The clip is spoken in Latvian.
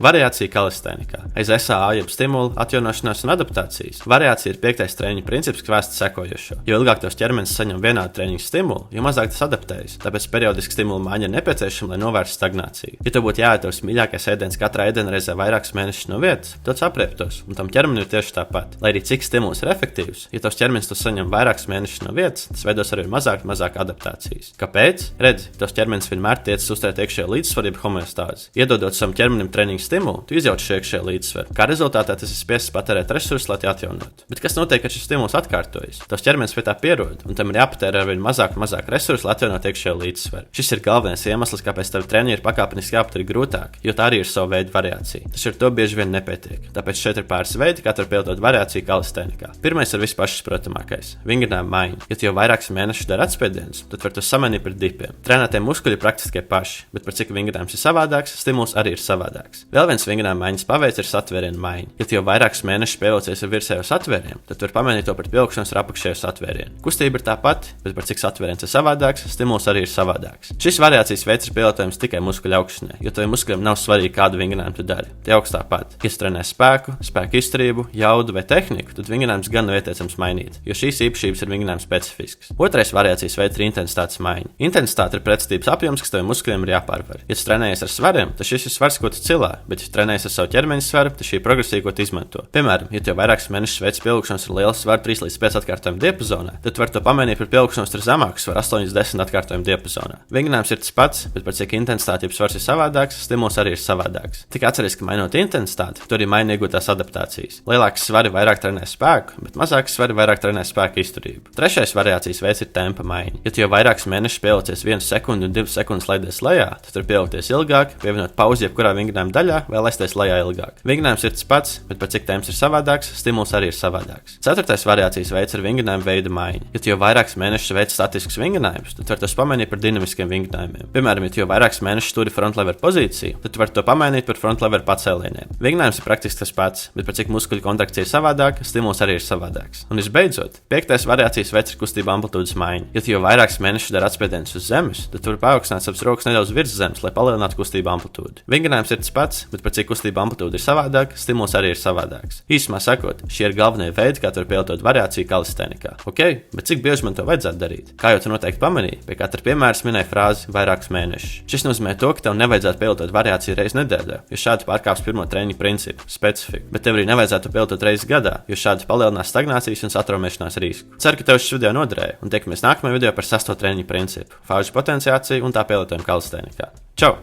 Variācija kalistēnikā. Aiz SAA jeb stimulu, atjaunošanās un adaptācijas. Variācija ir 5. treniņa princips, kas vēsta sekojošo. Jo ilgāk tavs ķermenis saņem vienādu treniņu stimulu, jo mazāk tas adaptējas. Tāpēc periodiski stimulu maiņa ir nepieciešama, lai novērstu stagnāciju. Ja tev būtu jāiet tavs mīļākais ēdiens katrā ēdienreizē vairākus mēnešus no vietas, tad aprieptos, un tam ķermenim ir tieši tāpat. Lai arī cik stimuls ir efektīvs, ja tavs ķermenis to saņem vairākus mēnešus no vietas, tas veidos arvien mazāk adaptācijas. Kāpēc? Redzi, tavs ķermenis vienmēr tiecas uzturēt iekšējo līdzsvaru jeb homeostāzi. Iedodot savam ķermenim treniņu stimulu, tu izjauc šo iekšējo līdzsvaru. Kā rezultātā tas ir spiests patērēt resursus, lai atjaunotu. Bet kas notiek, kad šis stimuls atkārtojas? Tavs ķermenis pie tā pierod, un tam ir jāpatērē arvien mazāk resursu, lai atjaunotu iekšējo līdzsvaru. Šis ir galvenais iemesls, kāpēc tavi treniņi ir pakāpeniski jāaptur grūtāk, jo tā arī ir sava veida variācija. Taču ar to bieži vien nepietiek. Tāpēc šeit ir pāris veidi, kā pielietot variāciju kalistēnikā. Pirmais ir vispašsaprotamākais - vingrinājuma maiņa. Ja tu jau vairākus mēnešus dari atspiedienus, tad var to samainīt par dipiem. Trenētie muskuļi ir praktiski tie paši, bet par cik vingrinājums ir savādāks, stimuls arī ir savādāks. Vēl viens vingrinājuma maiņas paveids ir satvērienu maiņa. Ja tu jau vairākus mēnešus pievilcies ar virsējo satvērienu, tad var pamainīt to pret pievilkšanos ar apakšējo satvērienu. Kustība ir tā pati, bet par cik satvēriens ir savādāks, stimuls arī ir savādāks. Šis variācijas veids ir pielietojams tikai muskuļu augšanai, jo taviem muskuļiem nav svarīgi, kādu vingrinājumu tu dari. Tie augsts tāpat. Ja trenē spēku izturību, jaudu vai tehniku, tad vingrinājums gan nav ieteicams mainīt, jo šīs īpašības ir vingrinājuma specifiskas. Otrais variācijas veids ir intensitātes maiņa. Intensitāte ir pretestības apjoms, kas taviem muskuļiem ir jāpārvar. Ja tu trenējies ar svariem, tad šis ir svars, ko tu cilā, bet ja tu trenējies ar savu ķermeņa svaru, tad šī ir progresija, ko tu izmanto. Piemēram, ja tu jau vairākus mēnešus veic pievilkšanos ar lielu svaru 3 līdz 5 atkārtojumu diapazonā, tad tu vari to pamainīt par pievilkšanos ar zemāku svaru 8 līdz 10 atkārtojumu diapazonā. Vingrinājums ir tas pats, bet par cik intensitāte jeb svars ir savādāks, stimuls arī ir savādāks. Tik atceries, ka mainot intensitāti, tu arī maini iegūtās adaptācijas. Lielāks svari vairāk trenē spēku, bet mazāks svari vairāk trenē spēku izturību. Trešais variācijas veids ir tempa maiņa. Ja tu jau vairākus mēnešus pievilcies 1 sekundi un 2 sekundes laidies lejā, tad tur pievilkties ilgāk, pievienot pauzi jebkurā vingrinājuma daļā vai laisties lejā ilgāk. Vingrinājums ir tas pats, bet par cik temps ir savādāks, stimuls arī ir savādāks. Ceturtais variācijas veids ir vingrinājuma veida maiņa. Ja tu jau vairākus mēnešus veic statiskus vingrinājumus, tad var tos pamainīt par dinamiskiem vingrinājumiem. Piemēram, ja tu jau vairākus mēnešus turi frontlever pozīciju, tad tu vari to pamainīt par frontlever pacēlieniem. Vingrinājums ir praktiski tas pats, bet par cik muskuļu kontrakcija ir savādāka, stimuls arī ir savādāks. Un visbeidzot, 5. variācijas veids ir kustība amplitūdas maiņa. Ja tu jau vairākus mēnešus dari atspiedienus uz zemes, tad tu vari paaugstināt savas rokas nedaudz virs zemes, lai palielinātu kustību amplitūdu. Vingrinājums ir tas pats, bet par cik kustība amplitūda ir savādāka, stimuls arī ir savādāks. Īsumā sakot, šie ir galvenie veidi, kā pielietot variāciju kalistēnikā. Ok, bet cik bieži man to vajadzētu darīt? Kā jau tu noteikti pamanīji, pie katra piemēra minēja frāzi vairākus mēnešus. Šis nozīmē to, ka tev nevajadzētu pielietot variāciju reizi nedēļā, jo šādi pārkāps pirmo treniņu principu, specifiku, bet tev arī nevajadzētu pielietot reizi gadā, jo šādi palielinās stagnācijas un satraumēšanās risku. Ceru, ka tev šis video noderēja, un tiekamies nākamajā video par 6. treniņu principu, fāžu potenciāciju un tā pielietojumu kalistēnikā. Čau!